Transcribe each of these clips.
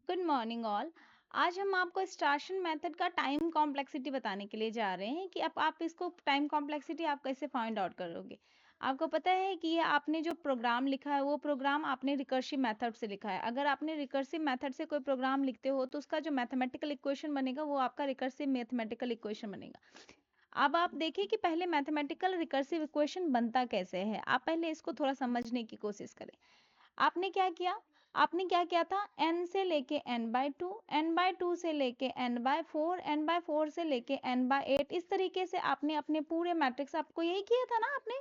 Good morning all. आज हम आपको एक्सट्रैक्शन मेथड का टाइम कॉम्प्लेक्सिटी बताने के लिए जा रहे हैं कि अब आप इसको टाइम कॉम्प्लेक्सिटी आप कैसे फाइंड आउट करोगे। आपको पता है कि ये आपने जो प्रोग्राम लिखा है वो प्रोग्राम आपने रिकर्सिव मेथड से लिखा है। अगर आपने रिकर्सिव मेथड से कोई प्रोग्राम लिखते हो तो उसका जो मैथमेटिकल इक्वेशन बनेगा वो आपका रिकर्सिव मैथमेटिकल इक्वेशन बनेगा। अब आप देखिए कि पहले मैथमेटिकल रिकर्सिव इक्वेशन बनता कैसे है। आप पहले इसको थोड़ा समझने की कोशिश करें। आपने क्या किया आपने क्या किया था n से लेके n/2, n/2 से लेके n/4, n/4 से लेके n/8, इस तरीके से आपने अपने पूरे मैट्रिक्स, आपको यही किया था ना, आपने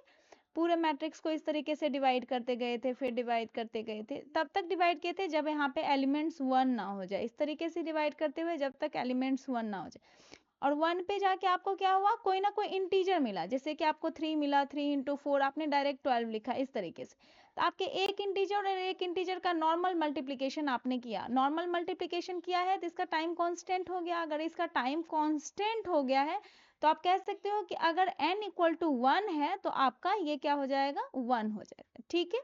पूरे मैट्रिक्स को इस तरीके से डिवाइड करते गए थे, फिर डिवाइड करते गए थे, तब तक डिवाइड किए थे जब यहाँ पे एलिमेंट्स 1 ना हो जाए, इस तरीके से डिवाइड करते हुए जब तक एलिमेंट्स 1 ना हो जाए। और 1 पे जाके आपको क्या हुआ, कोई ना कोई इंटीजर मिला, जैसे कि आपको 3 मिला, 3 इंटू 4 आपने डायरेक्ट 12 लिखा, इस तरीके से। तो आपके एक इंटीजर और एक इंटीजर का नॉर्मल मल्टीप्लिकेशन आपने किया, नॉर्मल मल्टीप्लिकेशन किया है तो इसका टाइम कांस्टेंट हो गया। अगर इसका टाइम कांस्टेंट हो गया है तो आप कह सकते हो कि अगर n इक्वल टू 1 है तो आपका ये क्या हो जाएगा, 1 हो जाएगा। ठीक है।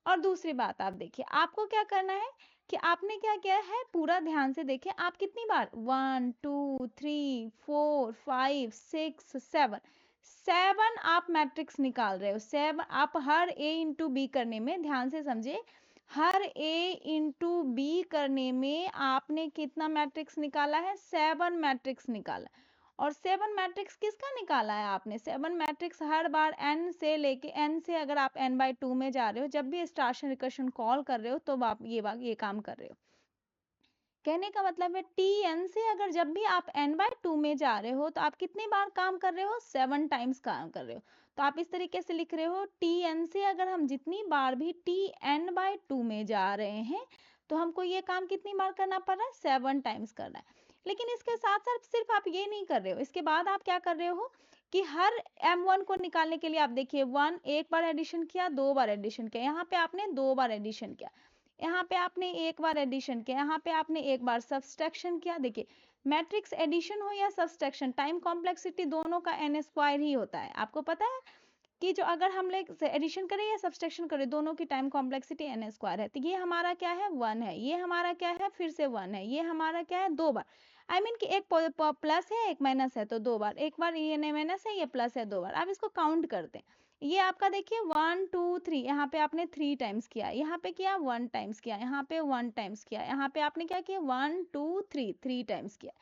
और दूसरी बात आप देखिए, आपको क्या करना है कि आपने क्या किया है, पूरा ध्यान से देखिए, आप कितनी बार 1 2 3 4 5 6 7 7 आप मैट्रिक्स निकाल रहे हो। 7 आप हर a इंटू बी करने में, ध्यान से समझे, हर a इंटू बी करने में आपने कितना मैट्रिक्स निकाला है, 7 मैट्रिक्स निकाला। और 7 मैट्रिक्स किसका निकाला है आपने, 7 मैट्रिक्स हर बार n से लेके, n से अगर आप n/2 में जा रहे हो, जब भी एक्सट्रैक्शन रिकर्शन कॉल कर रहे हो तो आप ये काम कर रहे हो। कहने का मतलब है tn से अगर जब भी आप n/2 में जा रहे हो तो आप कितनी बार काम कर रहे हो, 7 टाइम्स काम कर रहे हो। तो आप इस तरीके से लिख रहे हो, tn से अगर हम जितनी बार भी tn/2 में जा रहे हैं तो हमको ये काम कितनी बार करना पड़ रहा है, 7 टाइम्स करना है। लेकिन इसके साथ साथ सिर्फ आप ये नहीं कर रहे हो, इसके बाद आप क्या कर रहे हो कि हर m1 को निकालने के लिए आप देखिए, 1 एक बार एडिशन किया, 2 बार एडिशन किया, यहाँ पे आपने 2 बार एडिशन किया, यहाँ पे आपने एक बार एडिशन किया, यहाँ पे आपने एक बार सब्सट्रैक्शन किया। देखिए, मैट्रिक्स एडिशन हो या सब्सट्रैक्शन, टाइम कॉम्प्लेक्सिटी दोनों का n स्क्वायर ही होता है। आपको पता है कि जो अगर हम लोग एडिशन करें या सब्सट्रैक्शन करें, दोनों की टाइम कॉम्प्लेक्सिटी n स्क्वायर है। तो ये हमारा क्या है, 1 है, ये हमारा क्या है, फिर से 1 है, ये हमारा क्या है, 2 बार। आई मीन कि एक प्लस है एक माइनस है तो 2 बार, एक बार ये माइनस है ये प्लस है 2 बार। अब इसको काउंट करते हैं। ये आपका देखिए 1 2 3, यहाँ पे आपने 3 टाइम्स किया, यहाँ पे किया 1 टाइम्स किया, यहाँ पे 1 टाइम्स किया, यहाँ पे आपने क्या किया, 1 2 3 3 टाइम्स किया।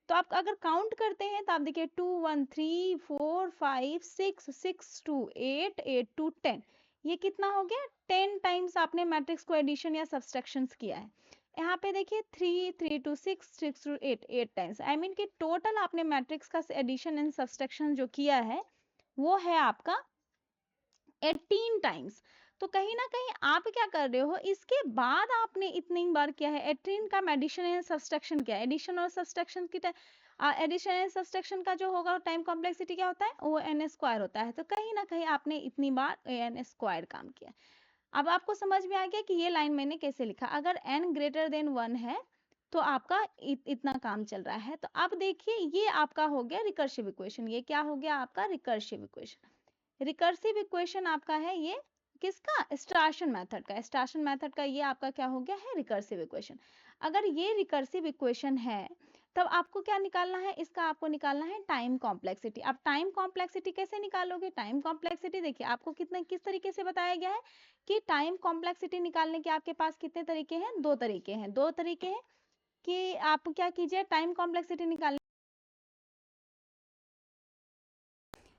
तो आप अगर काउंट करते हैं तो आप देखिए 2 1 3 4 5 6 6 2 8 8 2 10, ये कितना हो गया, 10 टाइम्स आपने मैट्रिक्स को एडिशन या सब्सट्रैक्शन किया है। यहाँ पे देखिए 3 3 2 6 6 2 8 8 टाइम्स, आई मीन कि टोटल आपने मैट्रिक्स का एडिशन एंड सब्सट्रैक्शन जो किया है वो है आपका 18 टाइम्स। तो कहीं ना कहीं आप क्या कर रहे हो, इसके बाद आपने इतनी बार किया है 18 का एडिशन एंड सब्सट्रैक्शन किया है। एडिशन और सब्सट्रैक्शन की एडिशन एंड सब्सट्रैक्शन का जो होगा टाइम कॉम्प्लेक्सिटी क्या होता है, वो n स्क्वायर होता है। तो कहीं ना कहीं आपने इतनी बार n स्क्वायर काम किया। अब आपको समझ में आ गया कि ये लाइन मैंने कैसे लिखा। अगर n ग्रेटर देन 1 है तो आपका इतना काम चल रहा है। तो अब देखिए, ये आपका हो गया रिकर्सिव इक्वेशन। ये क्या हो गया आपका, रिकर्सिव इक्वेशन। रिकर्सिव इक्वेशन आपका है ये किसका, एक्सट्रैक्शन मेथड का। एक्सट्रैक्शन मेथड का ये आपका क्या हो गया है, रिकर्सिव इक्वेशन। अगर ये रिकर्सिव इक्वेशन है तब आपको क्या निकालना है, इसका आपको निकालना है टाइम कॉम्प्लेक्सिटी। अब टाइम कॉम्प्लेक्सिटी कैसे निकालोगे, टाइम कॉम्प्लेक्सिटी देखिए आपको कितने किस तरीके से बताया गया है कि टाइम कॉम्प्लेक्सिटी निकालने के आपके पास कितने तरीके हैं, दो तरीके हैं। दो तरीके हैं कि आप क्या कीजिए, टाइम कॉम्प्लेक्सिटी निकालने,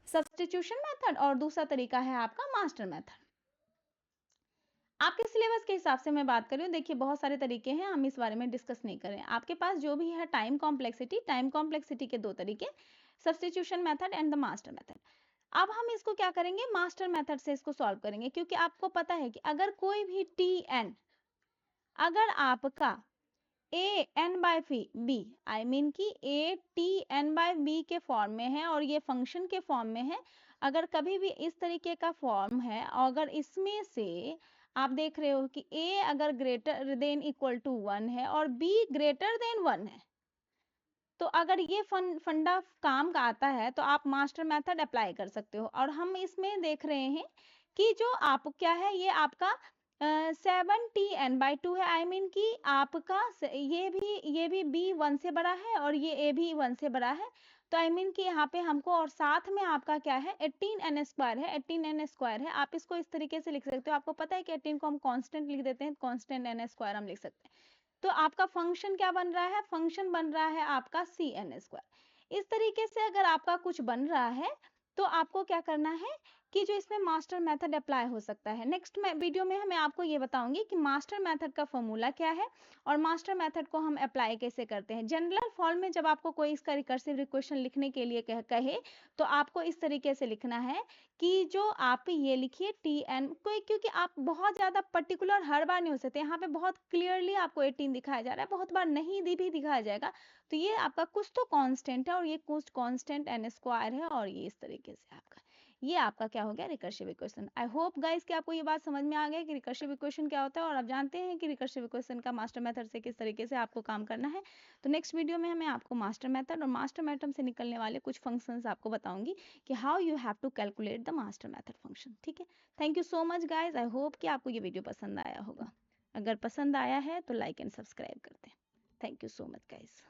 सब्स्टिट्यूशन मेथड, और दूसरा तरीका है आपका मास्टर मेथड। आपके सिलेबस के हिसाब से मैं बात कर रही हूँ। देखिए, बहुत सारे तरीके हैं, हम इस बारे में डिस्कस नहीं करें। आपके पास जो भी है टाइम कॉम्प्लेक्सिटी के दो तरीके, substitution method and the master method. अब हम इसको क्या करेंगे, मास्टर मेथड से इसको सॉल्व करेंगे, क्योंकि आपको पता है कि अगर कोई भी tn, अगर आपका a n by b, I mean कि a t n by b के फॉर्म में है और ये फंक्शन के फॉर्म में है, अगर कभी भी इस तरीके का फॉर्म है और अगर इसमें से आप देख रहे हो कि a अगर ग्रेटर देन इक्वल टू 1 है और b ग्रेटर देन 1 है, तो अगर ये फंडा काम का आता है तो आप मास्टर मेथड अप्लाई कर सकते हो। और हम इसमें देख रहे हैं कि जो आप क्या है, ये आपका 7tn/2 है। आई मीन कि आपका ये भी b 1 से बड़ा है और ये a भी 1 से बड़ा है। तो आई मीन कि यहाँ पे हमको और साथ में आपका क्या है 18n² है, 18n² है। आप इसको इस तरीके से लिख सकते हो। आपको पता है कि 18 को हम कांस्टेंट लिख देते हैं, कांस्टेंट n² हम लिख सकते हैं। तो आपका फंक्शन क्या बन रहा है, फंक्शन बन रहा है आपका cn²। इस तरीके से अगर आपका कुछ बन रहा है तो आपको क्या करना है कि जो इसमें मास्टर मेथड अप्लाई हो सकता है। नेक्स्ट वीडियो में मैं आपको ये बताऊंगी कि मास्टर मेथड का फॉर्मूला क्या है और मास्टर मेथड को हम अप्लाई कैसे करते हैं। जनरल फॉर्म में जब आपको कोई इसका रिकर्सिव रिक्वेशन लिखने के लिए कहे तो आपको इस तरीके से लिखना है कि जो आप ये लिखिए tn कोई, क्योंकि आप बहुत ज्यादा पर्टिकुलर हर बार नहीं हो सकते। यहाँ पे बहुत क्लियरली आपको 18 दिखाया जा रहा है, बहुत बार नहीं भी दिखाया जाएगा। तो ये आपका कुछ तो कांस्टेंट है और ये कुछ कांस्टेंट n² है और ये इस तरीके से ये आपका क्या हो गया recursive equation. I hope guys कि आपको ये बात समझ में आ गया कि रिकर्सिव इक्वेशन क्या होता है और आप जानते हैं कि रिकर्सिव इक्वेशन का मास्टर मेथड से किस तरीके से आपको काम करना है। तो नेक्स्ट वीडियो में मैं आपको मास्टर मेथड और मास्टर मेथड से निकलने वाले कुछ फंक्शंस आपको बताऊंगी कि how you have to calculate the master method function. ठीक है, thank you so much guys. I hope कि आपको ये वीडियो पसंद आया होगा। अगर पसंद आया है तो लाइक एंड सब्सक्राइब करते हैं। Thank you so much guys.